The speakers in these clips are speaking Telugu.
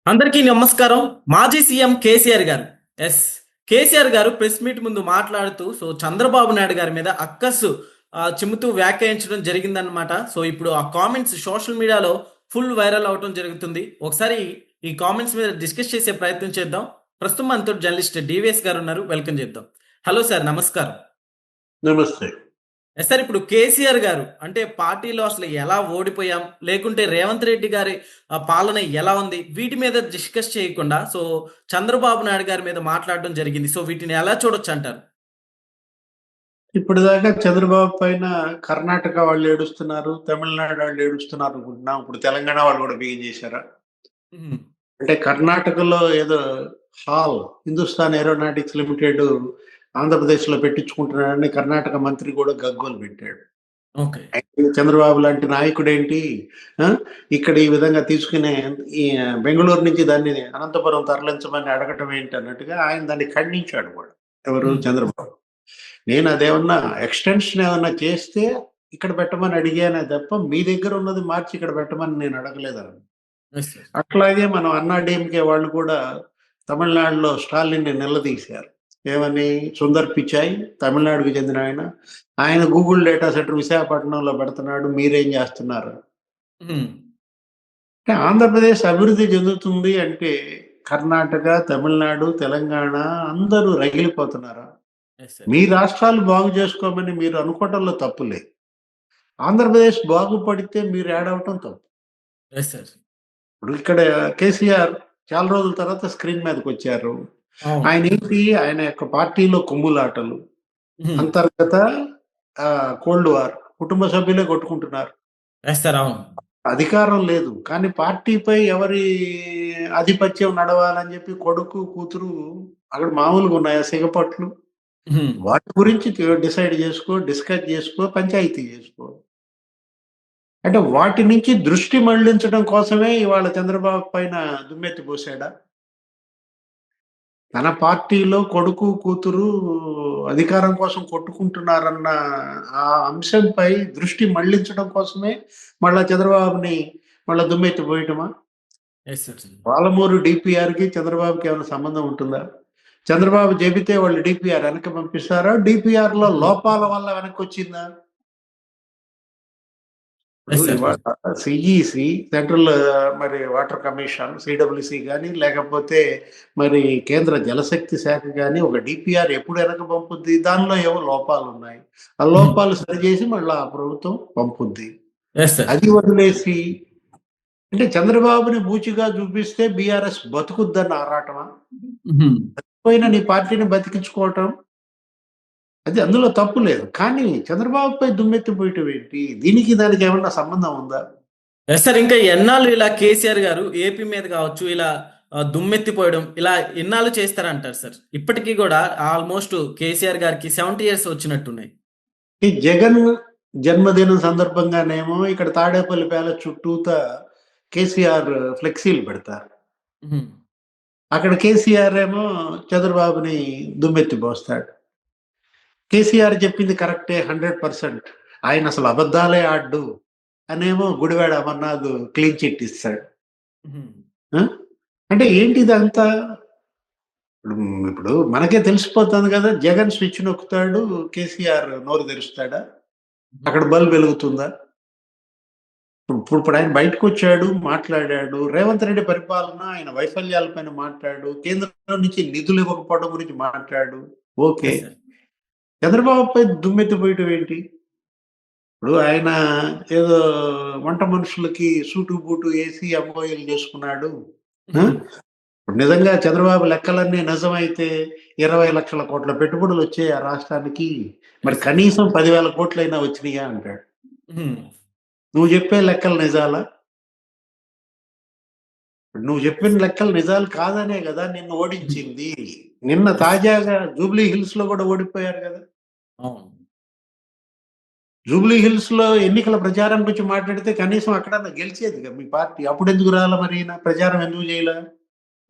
అందరికీ నమస్కారం. మాజీ సీఎం కేసీఆర్ గారు. యెస్. కేసీఆర్ గారు ప్రెస్ మీట్ ముందు మాట్లాడుతూ చంద్రబాబు నాయుడు గారి మీద అక్కసు చిమ్ముతూ వ్యాఖ్యానించడం జరిగిందనమాట. ఇప్పుడు ఆ కామెంట్స్ సోషల్ మీడియాలో ఫుల్ వైరల్ అవ్వటం జరుగుతుంది. ఒకసారి ఈ కామెంట్స్ మీద డిస్కస్ చేసే ప్రయత్నం చేద్దాం. ప్రస్తుతం మనతోటి జర్నలిస్ట్ డీవీఎస్ గారు ఉన్నారు. వెల్కమ్ చేద్దాం. హలో సార్, నమస్కారం. నమస్తే. సార్, ఇప్పుడు కేసీఆర్ గారు అంటే పార్టీలో అసలు ఎలా ఓడిపోయాం, లేకుంటే రేవంత్ రెడ్డి గారి పాలన ఎలా ఉంది, వీటి మీద డిస్కస్ చేయకుండా చంద్రబాబు నాయుడు గారి మీద మాట్లాడడం జరిగింది. వీటిని ఎలా చూడొచ్చు అంటారు? ఇప్పటిదాకా చంద్రబాబు పైన కర్ణాటక వాళ్ళు ఏడుస్తున్నారు, తమిళనాడు వాళ్ళు ఏడుస్తున్నారు అనుకుంటున్నాం. ఇప్పుడు తెలంగాణ వాళ్ళు కూడా బిగిన్ చేశారా? హ్మ్. అంటే కర్ణాటకలో ఏదో హిందుస్థాన్ ఏరోనాటిక్స్ లిమిటెడ్ ఆంధ్రప్రదేశ్‌లో పెట్టించుకుంటున్నాడని కర్ణాటక మంత్రి కూడా గగ్గోలు పెట్టాడు. ఓకే. చంద్రబాబు లాంటి నాయకుడేంటి ఆ! ఇక్కడ ఈ విధంగా తీసుకునే ఈ బెంగుళూరు నుంచి దాన్ని అనంతపురం తరలించమని అడగటం ఏంటి అన్నట్టుగా ఆయన దాన్ని ఖండించాడు కూడా. ఎవరు? హ్మ్. చంద్రబాబు. నేను అదేమన్నా ఎక్స్‌టెన్షన్ ఏమన్నా చేస్తే ఇక్కడ పెట్టమని అడిగానే తప్ప, మీ దగ్గర ఉన్నది మార్చి ఇక్కడ పెట్టమని నేను అడగలేదన్నాను. Yes sir. అట్లాగే మనం అన్నా డీఎంకే వాళ్ళు కూడా తమిళనాడులో స్టాలిన్‌ని నిలదీశారు. ఏమని? సుందర్ పిచాయ్ తమిళనాడుకి చెందిన ఆయన. ఆయన గూగుల్ డేటా సెంటర్ విశాఖపట్నంలో పెడుతున్నాడు. మీరేం చేస్తున్నారు? హ్మ్. అంటే ఆంధ్రప్రదేశ్ అభివృద్ధి చెందుతుంది అంటే కర్ణాటక, తమిళనాడు, తెలంగాణ అందరూ రగిలిపోతున్నారా? Yes sir. మీ రాష్ట్రాలు బాగు చేసుకోమని మీరు అనుకోవటంలో తప్పు లేదు. ఆంధ్రప్రదేశ్ బాగుపడితే మీరు ఏడవటం తప్పు. Yes sir. ఇప్పుడు ఇక్కడ కేసీఆర్ చాలా రోజుల తర్వాత స్క్రీన్ మీదకొచ్చారు. అవును. ఆయన యొక్క పార్టీలో కుమ్ములాటలు, హ్మ్. అంతర్గత కోల్డ్ వార్, కుటుంబ సభ్యులే కొట్టుకుంటున్నారు. Yes sir. అవును. అధికారం లేదు. కానీ పార్టీపై ఎవరి ఆధిపత్యం నడవాలని చెప్పి కొడుకు, కూతురు అక్కడ మామూలుగా ఉన్నాయా సిగపట్లు? హ్మ్. వాటి గురించి డిసైడ్ చేసుకో, డిస్కస్ చేసుకో, పంచాయతీ చేసుకో. అంటే వాటి నుంచి దృష్టి మళ్లించడం కోసమే ఇవాళ చంద్రబాబు పైన దుమ్మెత్తి పోసాడా? తన పార్టీలో కొడుకు, కూతురు అధికారం కోసం కొట్టుకుంటున్నారన్న ఆ అంశంపై దృష్టి మళ్లించడం కోసమే మళ్ళా చంద్రబాబుని మళ్ళా దుమ్మెత్తి పోయటమా? Yes sir. పాలమూరు డీపీఆర్‌కి చంద్రబాబుకి ఏమైనా సంబంధం ఉంటుందా? చంద్రబాబు చెబితే వాళ్ళు డీపీఆర్ వెనక్కి పంపిస్తారా? డీపీఆర్‌లో హ్మ్. లోపాల వల్ల వెనక్కొచ్చిందా? ఇప్పుడు యెస్ సార్. ఇవాళ సీఈసీ సెంట్రల్ మరి వాటర్ కమిషన్ సీడబ్ల్యూసీ గాని, లేకపోతే మరి కేంద్ర జలశక్తి శాఖ గాని ఒక డీపీఆర్ ఎప్పుడు వెనక్కి పంపుద్ది? దానిలో ఏవో లోపాలున్నాయి. ఆ హ్మ్. లోపాలు సరిచేసి మళ్ళా ఆ ప్రభుత్వం పంపుద్ది. Yes sir. అది వదిలేసి అంటే చంద్రబాబుని బూచిగా చూపిస్తే బీఆర్ఎస్ బతుకుద్దన్న ఆరాటమా? హ్మ్. పోయిన నీ పార్టీని బతికించుకోవటం అది అందులో తప్పు లేదు. కానీ చంద్రబాబుపై దుమ్మెత్తి పోయటం ఏంటి? దీనికి దానికి ఏమన్నా సంబంధం ఉందా? Yes sir. ఇంకా ఎన్నాళ్ళు ఇలా కేసీఆర్ గారు ఏపీ మీద కావచ్చు, ఇలా దుమ్మెత్తిపోయడం, ఇలా ఎన్నాళ్ళు చేస్తారంటారు సార్? ఇప్పటికి గూడా ఆల్‌మోస్ట్ కేసీఆర్ గారికి 70 ఇయర్స్ వచ్చినట్టున్నాయి. ఈ జగన్ జన్మదినం సందర్భంగానేమో ఇక్కడ తాడేపల్లి ప్యాలెస్ చుట్టూతా కేసీఆర్ ఫ్లెక్సీలు పెడతారు. హ్మ్. అక్కడ కేసీఆర్ ఏమో చంద్రబాబుని దుమ్మెత్తి పోస్తాడు. కేసీఆర్ చెప్పింది కరెక్టే 100%. ఆయనసలు అబద్ధాలే ఆడడు అనేమో గుడివాడ అమర్నాథ్ క్లీన్ చిట్ ఇస్తాడు. హ్మ్. ఆ! అంటే ఏంటి ఇదంతా? ఇప్పుడు మనకే తెలిసిపోతుంది గదా! జగన్ స్విచ్ నొక్కుతాడు. కేసీఆర్ నోరు తెరుస్తాడా? హ్మ్. అక్కడ బల్బ్ వెలుగుతుందా? ఇప్పుడు ఆయన బయటకొచ్చాడు, మాట్లాడాడు. రేవంత్ రెడ్డి పరిపాలన, ఆయన వైఫల్యాలపైన మాట్లాడు. కేంద్రం నుంచి నిధులు ఇవ్వకపోవడం గురించి మాట్లాడు. ఓకే. Yes sir. చంద్రబాబుపై దుమ్మెత్తి పోయటం ఏంటి? ఇప్పుడు ఆయన ఏదో వంట మనుషులకి సూటు, బూటు ఏసి ఎంఓయూలు చేసుకున్నాడు. ఆ! హ్మ్. ఇప్పుడు నిజంగా చంద్రబాబు లెక్కలన్నీ నిజమైతే 20,00,00,000 పెట్టుబడులొచ్చాయి ఆ రాష్ట్రానికి. మరి యెస్ సార్. కనీసం 10,000 కోట్లైనా వచ్చినియా అంటాడు. హ్మ్. నువ్వు చెప్పే లెక్కలు నిజాలా? నువ్వు చెప్పిన లెక్కలు నిజాలు కాదనే గదా నిన్ను హ్మ్. ఓడించింది. నిన్న యెస్. తాజాగా జూబ్లీ హిల్స్‌లో గూడా ఓడిపోయారు గదా! అవును. జూబ్లీ హిల్స్‌లో ఎన్నికల ప్రచారం గురించి మాట్లాడితే కనీసం అక్కడన్నా గెలిచేదిగా మీ పార్టీ. అప్పుడెందుకు రాలా మరి ఈయన? ప్రచారం ఎందుకు జేయలా?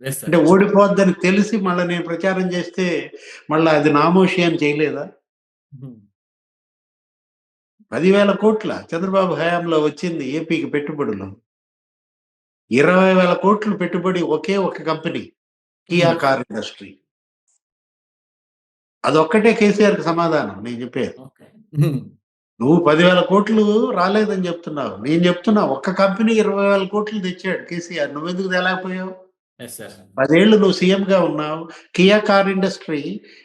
యెస్ అంటే సార్. ఓడిపోద్దని తెలిసి మళ్ళా నేను ప్రచారం జేస్తే మళ్ళా అది నామోషి అని చేయలేదా? హ్మ్. 10,000 కోట్ల చంద్రబాబు హయాంలో వచ్చింది ఏపీకి పెట్టుబడులు. 20,000 కోట్లు పెట్టుబడి ఒకే ఒక కంపెనీ, కియా కార్ ఇండస్ట్రీ. అదొక్కటే కేసీఆర్‌కి సమాధానం నేను చెప్పేది. ఓకే. నువ్వు 10,000 కోట్లు రాలేదని చెప్తున్నావు. నేను చెప్తున్నా ఒక్క కంపెనీ 20,000 కోట్లు తెచ్చాడు కేసీఆర్. నువ్వెందుకు తేలేకపోయావు? Yes sir. 10 ఏళ్ళు నువ్వు సీఎంగా ఉన్నావు. కియా కార్ ఇండస్ట్రీ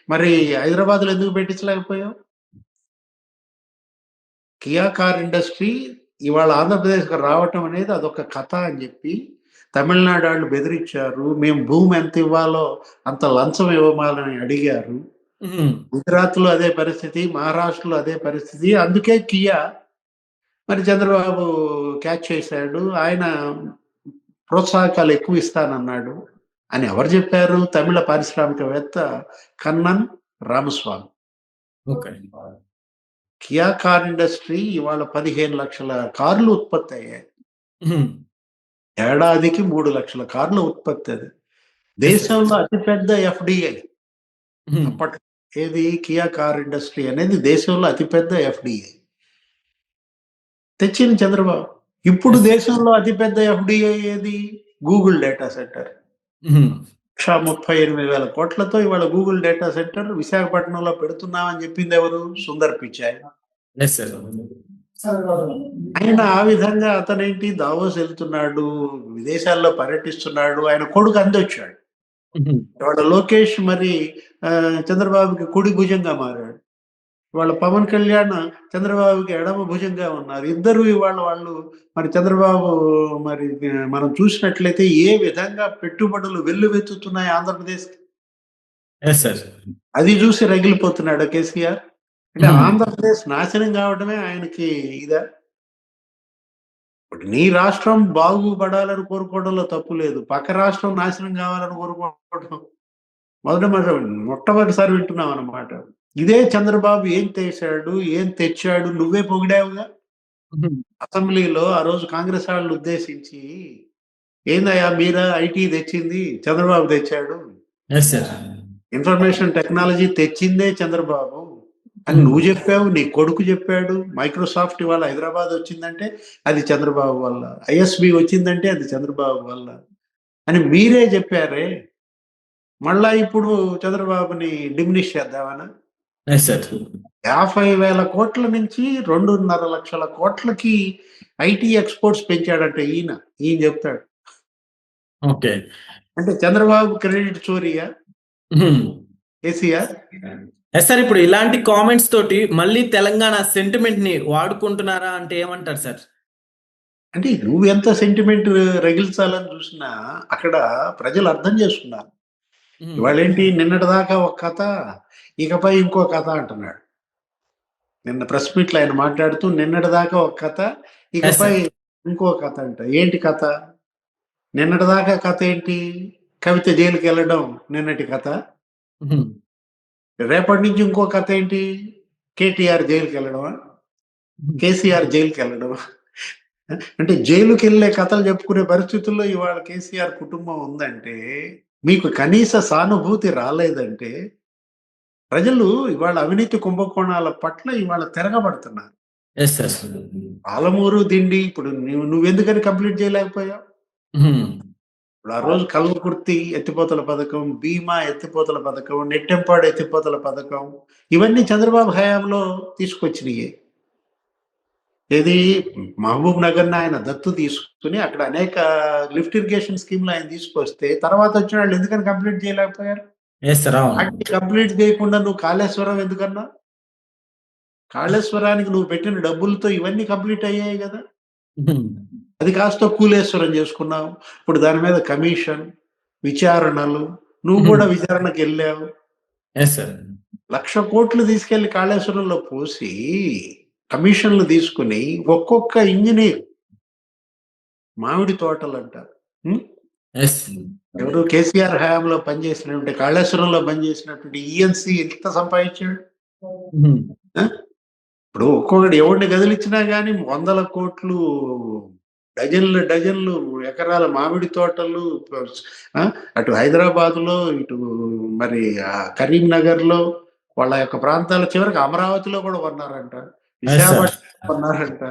మరి హైదరాబాద్‌లో ఎందుకు పెట్టించలేకపోయావు? కియా కార్ ఇండస్ట్రీ ఇవాళ ఆంధ్రప్రదేశ్‌కి రావటం అనేది అదొక కథ అని చెప్పి తమిళనాడు వాళ్ళు బెదిరించారు. మేము భూమి ఎంత ఇవ్వాలో అంత లంచం ఇవ్వమాలని అడిగారు. గుజరాత్‌లో అదే పరిస్థితి, మహారాష్ట్రలో అదే పరిస్థితి. అందుకే కియా మరి చంద్రబాబు క్యాచ్ చేశాడు. ఆయన ప్రోత్సాహకాలు ఎక్కువ ఇస్తానన్నాడు అని ఎవరు చెప్పారు? తమిళ పారిశ్రామికవేత్త Kannan Ramaswamy. Okay. Kia car industry ఇవాళ 15 లక్షల కార్లు ఉత్పత్తి అయ్యాయి. ఏడాదికి 3 లక్షల కార్ల ఉత్పత్తి అది. దేశంలో అతిపెద్ద ఎఫ్‌డిఐ అప్పట్లో. ఏది? కియా కార్ ఇండస్ట్రీ అనేది దేశంలో అతిపెద్ద ఎఫ్‌డిఐ. తెచ్చింది చంద్రబాబు. ఇప్పుడు దేశంలో అతిపెద్ద ఎఫ్‌డిఐ ఏది? Google data centre. 138,000 కోట్లతో ఇవాళ గూగుల్ డేటా సెంటర్ విశాఖపట్నంలో పెడుతున్నామని చెప్పింది ఎవరు? సుందర్ పిచాయ్. Yes sir. ఆయన ఆ విధంగా అతనేంటి దావోస్ వెళ్తున్నాడు, విదేశాల్లో పర్యటిస్తున్నాడు. ఆయన కొడుకు అందొచ్చాడు. ఇవాళ లోకేష్ మరి చంద్రబాబుకి కుడి భుజంగా మారాడు. ఇవాళ పవన్ కళ్యాణ్ చంద్రబాబుకి ఎడమ భుజంగా ఉన్నారు. ఇద్దరు ఇవాళ వాళ్ళు మరి చంద్రబాబు మరి మనం చూసినట్లయితే ఏ విధంగా పెట్టుబడులు వెల్లువెత్తుతున్నాయి ఆంధ్రప్రదేశ్‌కి. Yes sir. అది చూసి రగిలిపోతున్నాడు కేసీఆర్. అంటే ఆంధ్రప్రదేశ్ నాశనం కావడమే ఆయనకి ఇదా? ఇప్పుడు నీ రాష్ట్రం బాగుపడాలని కోరుకోవడంలో తప్పు లేదు. పక్క రాష్ట్రం నాశనం కావాలని కోరుకోవడం మొట్టమొదటిసారి వింటున్నాం అన్నమాట. ఇదే చంద్రబాబు ఏం చేశాడు, ఏం తెచ్చాడు నువ్వే పొగిడావుగా. అసెంబ్లీలో ఆ రోజు కాంగ్రెస్ వాళ్ళని ఉద్దేశించి, ఏందయ్యా మీరా ఐటీ తెచ్చింది చంద్రబాబు తెచ్చాడు, ఎస్ సార్. ఇన్ఫర్మేషన్ టెక్నాలజీ తెచ్చిందే చంద్రబాబు అని నువ్వు చెప్పావు, నీ కొడుకు చెప్పాడు. మైక్రోసాఫ్ట్ ఇవాళ హైదరాబాద్ వచ్చిందంటే అది చంద్రబాబు వల్ల, ఐఎస్బి వచ్చిందంటే అది చంద్రబాబు వల్ల అని మీరే చెప్పారే. మళ్ళా ఇప్పుడు చంద్రబాబుని డిమినిష్ చేద్దామనా? Yes sir. 50,000 కోట్ల నుంచి 2.5 లక్షల కోట్లకి ఐటీ ఎక్స్పోర్ట్స్ పెంచాడంటే ఈయన చెప్తాడు. ఓకే. అంటే చంద్రబాబు క్రెడిట్ చోరీయా కేసీఆర్? Yes sir. ఇప్పుడు ఇలాంటి కామెంట్స్ తోటి మళ్ళీ తెలంగాణ సెంటిమెంట్ ని వాడుకుంటున్నారా అంటే ఏమంటారు సార్? అంటే నువ్వు ఎంత సెంటిమెంట్ రగిల్చాలని చూసినా అక్కడ ప్రజలు అర్థం చేసుకున్నారు. ఇవాళ ఏంటి, నిన్నటి దాకా ఒక కథ, ఇకపై ఇంకో కథ అంటున్నాడు. నిన్న ప్రెస్ మీట్లో ఆయన మాట్లాడుతూ నిన్నటి దాకా ఒక కథ, ఇకపై ఇంకో కథ అంట. ఏంటి కథ? నిన్నటి దాకా కథ ఏంటి? కవిత జైలుకి వెళ్ళడం నిన్నటి కథ. రేపటి నుంచి ఇంకో కథ ఏంటి? కేటీఆర్ జైలుకి వెళ్ళడమా, కేసీఆర్ జైలుకి వెళ్ళడమా? అంటే జైలుకి వెళ్ళే కథలు చెప్పుకునే పరిస్థితుల్లో ఇవాళ కేసీఆర్ కుటుంబం ఉందంటే, మీకు కనీస సానుభూతి రాలేదంటే, ప్రజలు ఇవాళ అవినీతి కుంభకోణాల పట్ల ఇవాళ తిరగబడుతున్నారు. Yes sir. పాలమూరు దిండి ఇప్పుడు నువ్వెందుకని కంప్లీట్ చేయలేకపోయావు? ఇప్పుడు ఆ రోజు కల్వకుర్తి ఎత్తిపోతల పథకం, భీమా ఎత్తిపోతల పథకం, నెట్టెంపాడు ఎత్తిపోతల పథకం, ఇవన్నీ చంద్రబాబు హయాంలో తీసుకొచ్చినాయి. ఏది? మహబూబ్ నగర్ ఆయన దత్తు తీసుకుని అక్కడ అనేక లిఫ్ట్ ఇరిగేషన్ స్కీమ్లు ఆయన తీసుకొస్తే తర్వాత వచ్చిన వాళ్ళు ఎందుకని కంప్లీట్ చేయలేకపోయారు? కంప్లీట్ చేయకుండా నువ్వు కాళేశ్వరం ఎందుకన్నా? కాళేశ్వరానికి నువ్వు పెట్టిన డబ్బులతో ఇవన్నీ కంప్లీట్ అయ్యాయి కదా. అది కాస్త కూలేశ్వరం చేసుకున్నావు. ఇప్పుడు దాని మీద కమిషన్, విచారణలు, నువ్వు కూడా విచారణకు వెళ్ళావు. 1,00,000 కోట్లు తీసుకెళ్లి కాళేశ్వరంలో పోసి కమిషన్లు తీసుకుని ఒక్కొక్క ఇంజనీర్ మామిడి తోటలు అంటారు. ఎవరు? కేసీఆర్ హయాంలో పనిచేసినటువంటి, కాళేశ్వరంలో పనిచేసినటువంటి ఈఎన్సీ ఎంత సంపాదించాడు? ఇప్పుడు ఒక్కొక్కటి ఎవరిని గదిలిచ్చినా గానీ 100 కోట్లు, డజన్లు ఎకరాల మామిడి తోటలు, అటు హైదరాబాద్ లో, ఇటు మరి కరీంనగర్ లో, వాళ్ళ యొక్క ప్రాంతాల చివరికి అమరావతిలో కూడా కొన్నారంట, విశాఖపట్నం కొన్నారంట.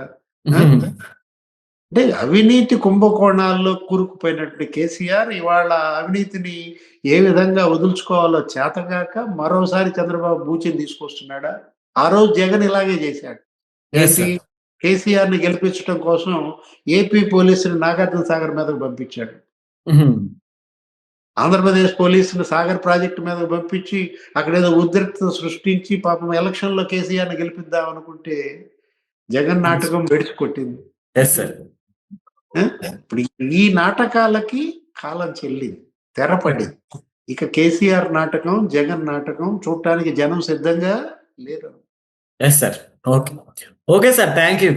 అంటే అవినీతి కుంభకోణాల్లో కూరుకుపోయినటువంటి కేసీఆర్ ఇవాళ అవినీతిని ఏ విధంగా వదులుచుకోవాలో చేతగాక మరోసారి చంద్రబాబు బూచిని తీసుకొస్తున్నాడా? ఆ రోజు జగన్ ఇలాగే చేశాడు. ఎస్ ఏంటి? సార్. కేసీఆర్‌ని గెలిపించడం కోసం ఏపీ పోలీసుని నాగార్జున సాగర్ మీదకు పంపించాడు. ఉహుం. ఆంధ్రప్రదేశ్ పోలీసుని సాగర్ ప్రాజెక్టు మీదకు పంపించి అక్కడేదో ఉద్రిక్తత సృష్టించి పాపం ఎలక్షన్‌లో కేసీఆర్‌ని గెలిపిద్దాం అనుకుంటే జగన్ నాటకం బెడిసి కొట్టింది. Yes sir. ఆ! ఇప్పుడు ఈ నాటకాలకి కాలం చెల్లింది. తెరపడింది. ఇక కేసీఆర్ నాటకం, జగన్ నాటకం చూడటానికి జనం సిద్ధంగా లేరు. Yes sir. Okay. Okay sir. Thank you.